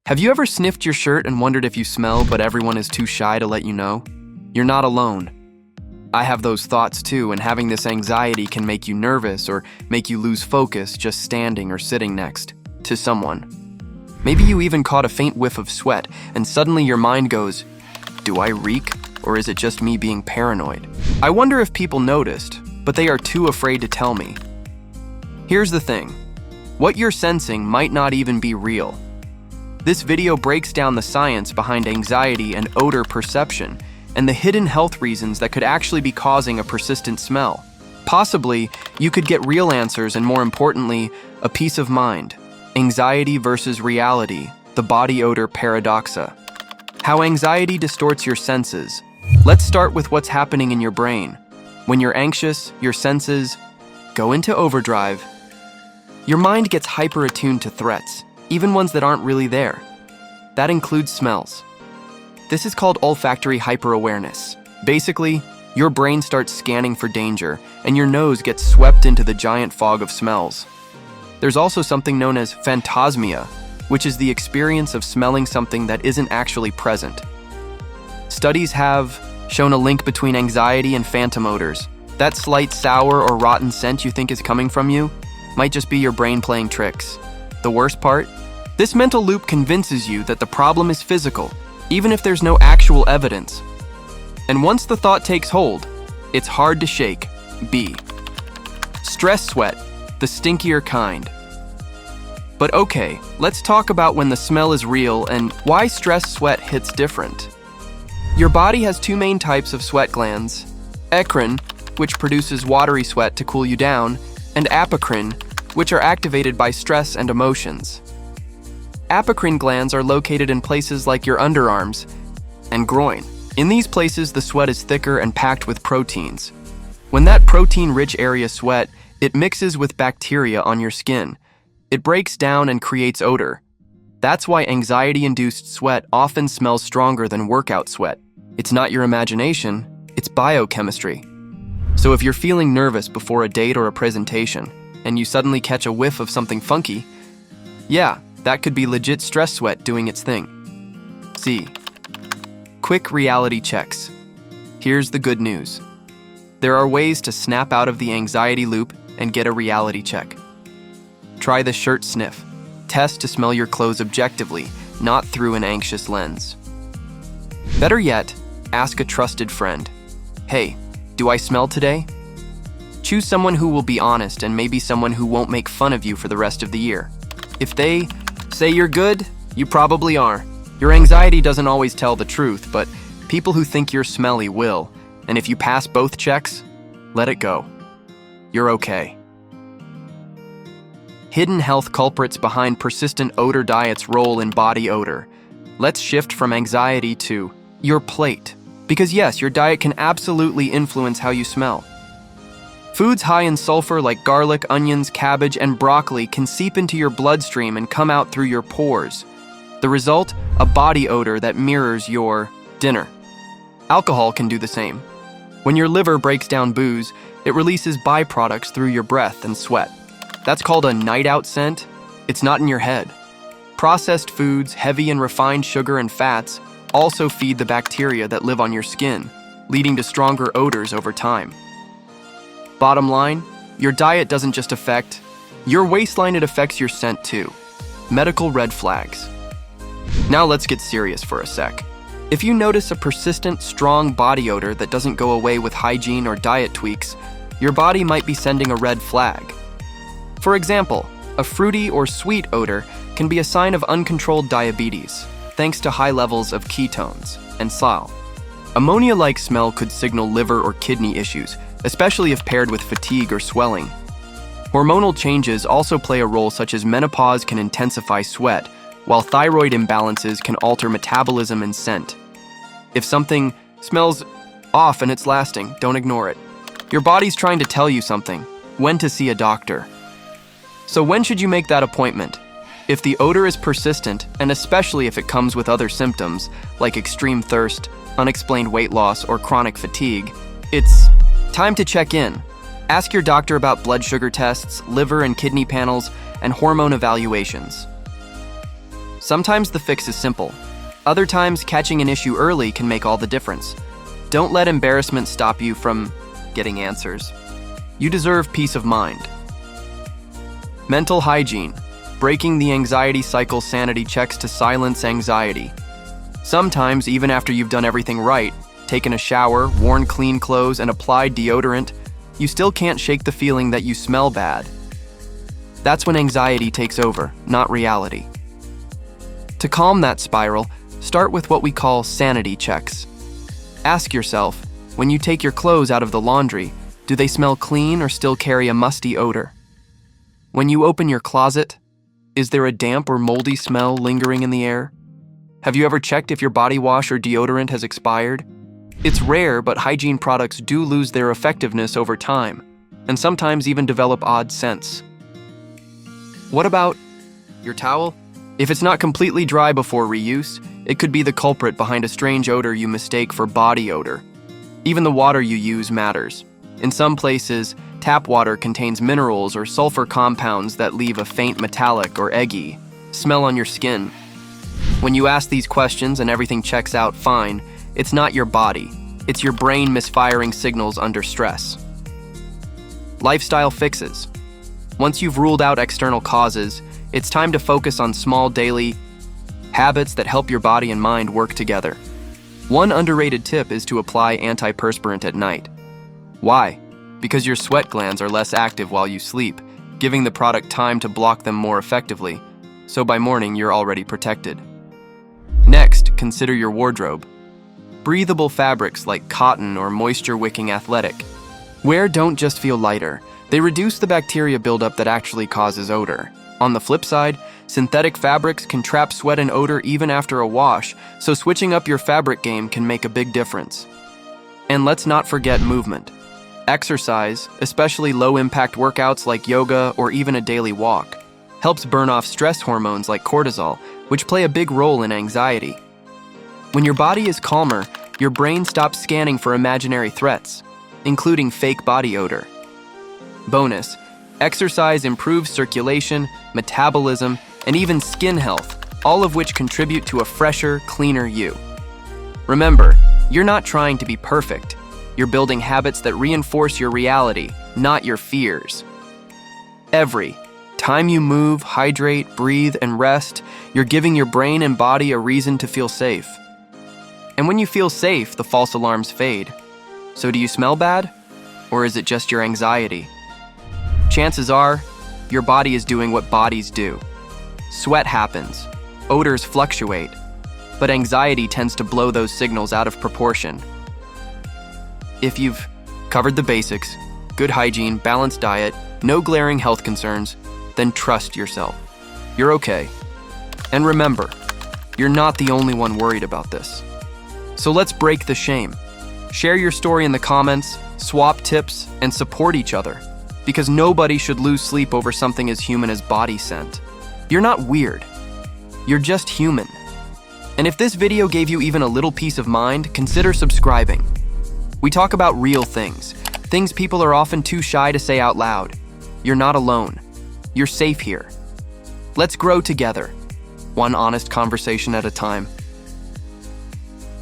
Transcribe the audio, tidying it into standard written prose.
Have you ever sniffed your shirt and wondered if you smell, but everyone is too shy to let you know? You're not alone. I have those thoughts too, and having this anxiety can make you nervous or make you lose focus just standing or sitting next to someone. Maybe you even caught a faint whiff of sweat, and suddenly your mind goes, "Do I reek, or is it just me being paranoid?" I wonder if people noticed, but they are too afraid to tell me. Here's the thing. What you're sensing might not even be real. This video breaks down the science behind anxiety and odor perception and the hidden health reasons that could actually be causing a persistent smell. Possibly, you could get real answers and, more importantly, a peace of mind. Anxiety versus reality, the body odor paradoxa. How anxiety distorts your senses. Let's start with what's happening in your brain. When you're anxious, your senses go into overdrive. Your mind gets hyper-attuned to threats, even ones that aren't really there. That includes smells. This is called olfactory hyperawareness. Basically, your brain starts scanning for danger, and your nose gets swept into the giant fog of smells. There's also something known as phantasmia, which is the experience of smelling something that isn't actually present. Studies have shown a link between anxiety and phantom odors. That slight sour or rotten scent you think is coming from you might just be your brain playing tricks. The worst part? This mental loop convinces you that the problem is physical, even if there's no actual evidence. And once the thought takes hold, it's hard to shake. B. Stress sweat, the stinkier kind. But okay, let's talk about when the smell is real and why stress sweat hits different. Your body has two main types of sweat glands: eccrine, which produces watery sweat to cool you down, and apocrine, which are activated by stress and emotions. Apocrine glands are located in places like your underarms and groin. In these places, the sweat is thicker and packed with proteins. When that protein-rich area sweat, it mixes with bacteria on your skin. It breaks down and creates odor. That's why anxiety-induced sweat often smells stronger than workout sweat. It's not your imagination, it's biochemistry. So if you're feeling nervous before a date or a presentation, and you suddenly catch a whiff of something funky, yeah, that could be legit stress sweat doing its thing. C. Quick reality checks. Here's the good news. There are ways to snap out of the anxiety loop and get a reality check. Try the shirt sniff. Test to smell your clothes objectively, not through an anxious lens. Better yet, ask a trusted friend. "Hey, do I smell today?" Choose someone who will be honest and maybe someone who won't make fun of you for the rest of the year. If they say you're good, you probably are. Your anxiety doesn't always tell the truth, but people who think you're smelly will. And if you pass both checks, let it go. You're okay. Hidden health culprits behind persistent odor diet's role in body odor. Let's shift from anxiety to your plate. Because yes, your diet can absolutely influence how you smell. Foods high in sulfur like garlic, onions, cabbage, and broccoli can seep into your bloodstream and come out through your pores. The result? A body odor that mirrors your dinner. Alcohol can do the same. When your liver breaks down booze, it releases byproducts through your breath and sweat. That's called a night out scent. It's not in your head. Processed foods, heavy in refined sugar and fats, also feed the bacteria that live on your skin, leading to stronger odors over time. Bottom line, your diet doesn't just affect your waistline, it affects your scent too. Medical red flags. Now let's get serious for a sec. If you notice a persistent, strong body odor that doesn't go away with hygiene or diet tweaks, your body might be sending a red flag. For example, a fruity or sweet odor can be a sign of uncontrolled diabetes, thanks to high levels of ketones and sal. Ammonia-like smell could signal liver or kidney issues, especially if paired with fatigue or swelling. Hormonal changes also play a role, such as menopause can intensify sweat, while thyroid imbalances can alter metabolism and scent. If something smells off and it's lasting, don't ignore it. Your body's trying to tell you something, when to see a doctor. So when should you make that appointment? If the odor is persistent, and especially if it comes with other symptoms, like extreme thirst, unexplained weight loss, or chronic fatigue, it's time to check in. Ask your doctor about blood sugar tests, liver and kidney panels, and hormone evaluations. Sometimes the fix is simple. Other times, catching an issue early can make all the difference. Don't let embarrassment stop you from getting answers. You deserve peace of mind. Mental hygiene. Breaking the anxiety cycle. Sanity checks to silence anxiety. Sometimes, even after you've done everything right, taken a shower, worn clean clothes, and applied deodorant, you still can't shake the feeling that you smell bad. That's when anxiety takes over, not reality. To calm that spiral, start with what we call sanity checks. Ask yourself, when you take your clothes out of the laundry, do they smell clean or still carry a musty odor? When you open your closet, is there a damp or moldy smell lingering in the air? Have you ever checked if your body wash or deodorant has expired? It's rare, but hygiene products do lose their effectiveness over time, and sometimes even develop odd scents. What about your towel? If it's not completely dry before reuse, it could be the culprit behind a strange odor you mistake for body odor. Even the water you use matters. In some places, tap water contains minerals or sulfur compounds that leave a faint metallic or eggy smell on your skin. When you ask these questions and everything checks out fine, it's not your body. It's your brain misfiring signals under stress. Lifestyle fixes. Once you've ruled out external causes, it's time to focus on small daily habits that help your body and mind work together. One underrated tip is to apply antiperspirant at night. Why? Because your sweat glands are less active while you sleep, giving the product time to block them more effectively, so by morning you're already protected. Next, consider your wardrobe. Breathable fabrics like cotton or moisture-wicking athletic wear don't just feel lighter, they reduce the bacteria buildup that actually causes odor. On the flip side, synthetic fabrics can trap sweat and odor even after a wash, so switching up your fabric game can make a big difference. And let's not forget movement. Exercise, especially low-impact workouts like yoga or even a daily walk, helps burn off stress hormones like cortisol, which play a big role in anxiety. When your body is calmer, your brain stops scanning for imaginary threats, including fake body odor. Bonus, exercise improves circulation, metabolism, and even skin health, all of which contribute to a fresher, cleaner you. Remember, you're not trying to be perfect. You're building habits that reinforce your reality, not your fears. Every time you move, hydrate, breathe, and rest, you're giving your brain and body a reason to feel safe. And when you feel safe, the false alarms fade. So do you smell bad? Or is it just your anxiety? Chances are, your body is doing what bodies do. Sweat happens, odors fluctuate, but anxiety tends to blow those signals out of proportion. If you've covered the basics, good hygiene, balanced diet, no glaring health concerns, then trust yourself. You're okay. And remember, you're not the only one worried about this. So let's break the shame. Share your story in the comments, swap tips, and support each other. Because nobody should lose sleep over something as human as body scent. You're not weird. You're just human. And if this video gave you even a little peace of mind, consider subscribing. We talk about real things people are often too shy to say out loud. You're not alone. You're safe here. Let's grow together, one honest conversation at a time.